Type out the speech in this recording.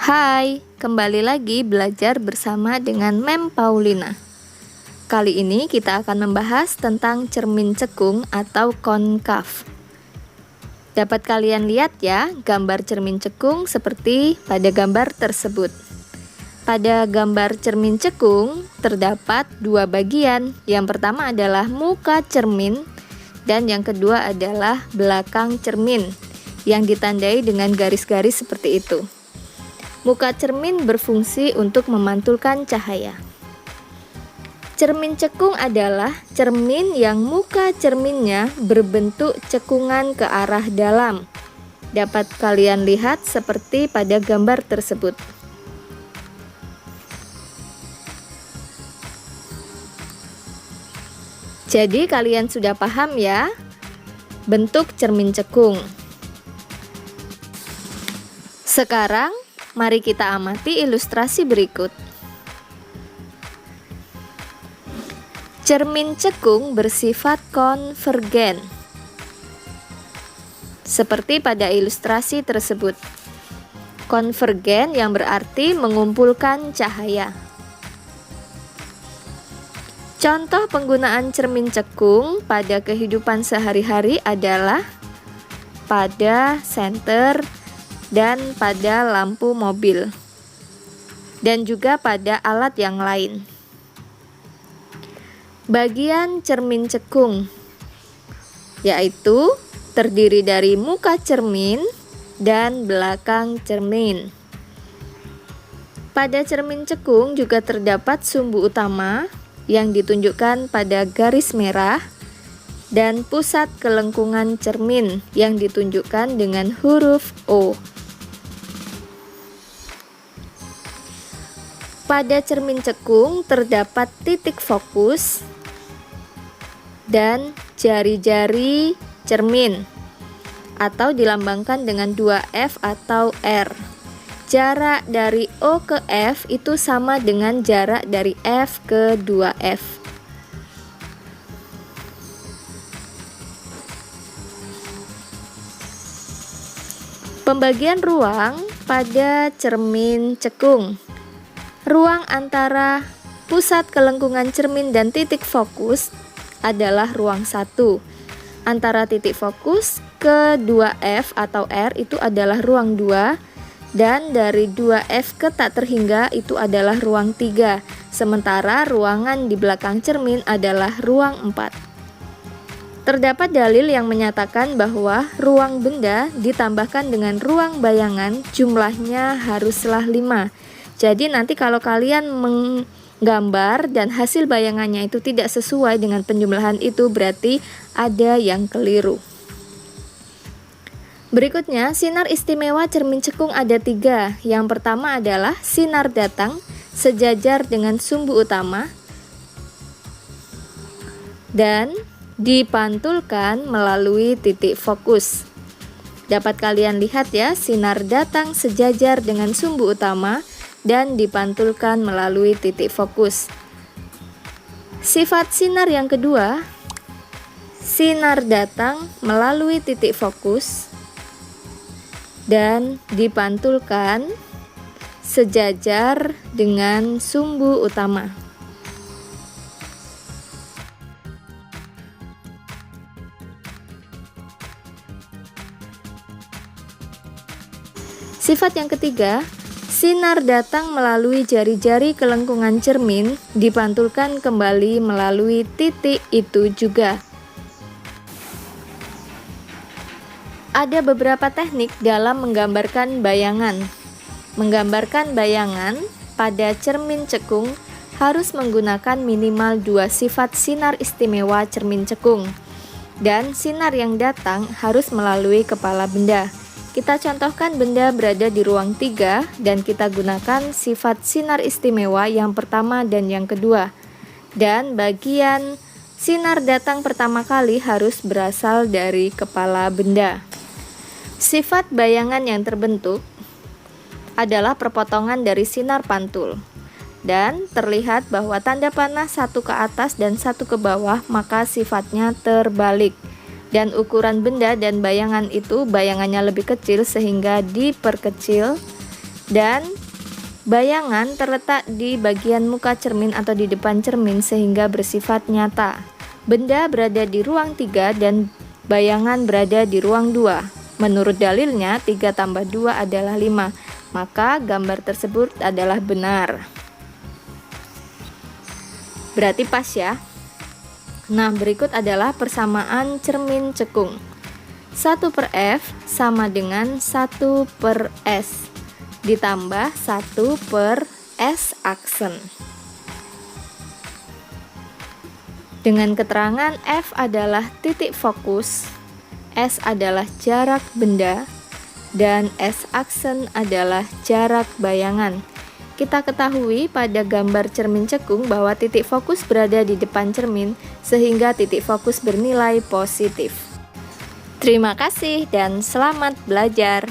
Hai, kembali lagi belajar bersama dengan Mem Paulina. Kali ini kita akan membahas tentang cermin cekung atau konkav. Dapat kalian lihat ya gambar cermin cekung seperti pada gambar tersebut. Pada gambar cermin cekung terdapat dua bagian. Yang pertama adalah muka cermin dan yang kedua adalah belakang cermin yang ditandai dengan garis-garis seperti itu. Muka cermin berfungsi untuk memantulkan cahaya. Cermin cekung adalah cermin yang muka cerminnya berbentuk cekungan ke arah dalam. Dapat kalian lihat seperti pada gambar tersebut. Jadi kalian sudah paham ya bentuk cermin cekung. Sekarang mari kita amati ilustrasi berikut. Cermin cekung bersifat konvergen. Seperti pada ilustrasi tersebut. Konvergen yang berarti mengumpulkan cahaya. Contoh penggunaan cermin cekung pada kehidupan sehari-hari adalah pada senter dan pada lampu mobil, dan juga pada alat yang lain. Bagian cermin cekung yaitu terdiri dari muka cermin dan belakang cermin. Pada cermin cekung juga terdapat sumbu utama yang ditunjukkan pada garis merah dan pusat kelengkungan cermin yang ditunjukkan dengan huruf O. Pada cermin cekung terdapat titik fokus dan jari-jari cermin atau dilambangkan dengan 2F atau R. Jarak dari O ke F itu sama dengan jarak dari F ke 2F. Pembagian ruang pada cermin cekung. Ruang antara pusat kelengkungan cermin dan titik fokus adalah ruang 1. Antara titik fokus ke 2F atau R itu adalah ruang 2, dan dari 2F ke tak terhingga itu adalah ruang 3. Sementara ruangan di belakang cermin adalah ruang 4. Terdapat dalil yang menyatakan bahwa ruang benda ditambahkan dengan ruang bayangan jumlahnya haruslah 5. Jadi nanti kalau kalian menggambar dan hasil bayangannya itu tidak sesuai dengan penjumlahan itu, berarti ada yang keliru. Berikutnya, sinar istimewa cermin cekung ada 3. Yang pertama adalah sinar datang sejajar dengan sumbu utama dan dipantulkan melalui titik fokus. Dapat kalian lihat ya, sinar datang sejajar dengan sumbu utama dan dipantulkan melalui titik fokus. Sifat sinar yang kedua, sinar datang melalui titik fokus dan dipantulkan sejajar dengan sumbu utama. Sifat yang ketiga, sinar datang melalui jari-jari kelengkungan cermin dipantulkan kembali melalui titik itu juga. Ada beberapa teknik dalam menggambarkan bayangan. Menggambarkan bayangan pada cermin cekung harus menggunakan minimal 2 sifat sinar istimewa cermin cekung, dan sinar yang datang harus melalui kepala benda. Kita contohkan benda berada di ruang 3 dan kita gunakan sifat sinar istimewa yang pertama dan yang kedua. Dan bagian sinar datang pertama kali harus berasal dari kepala benda. Sifat bayangan yang terbentuk adalah perpotongan dari sinar pantul. Dan terlihat bahwa tanda panah satu ke atas dan satu ke bawah, maka sifatnya terbalik. Dan ukuran benda dan bayangan itu bayangannya lebih kecil sehingga diperkecil, dan bayangan terletak di bagian muka cermin atau di depan cermin sehingga bersifat nyata. Benda berada di ruang 3 dan bayangan berada di ruang 2. Menurut dalilnya 3 tambah 2 adalah 5, maka gambar tersebut adalah benar. Berarti pas ya. Nah, berikut adalah persamaan cermin cekung. 1/F sama dengan 1/S ditambah 1/S aksen. Dengan keterangan F adalah titik fokus, S adalah jarak benda, dan S aksen adalah jarak bayangan. Kita ketahui pada gambar cermin cekung bahwa titik fokus berada di depan cermin sehingga titik fokus bernilai positif. Terima kasih dan selamat belajar.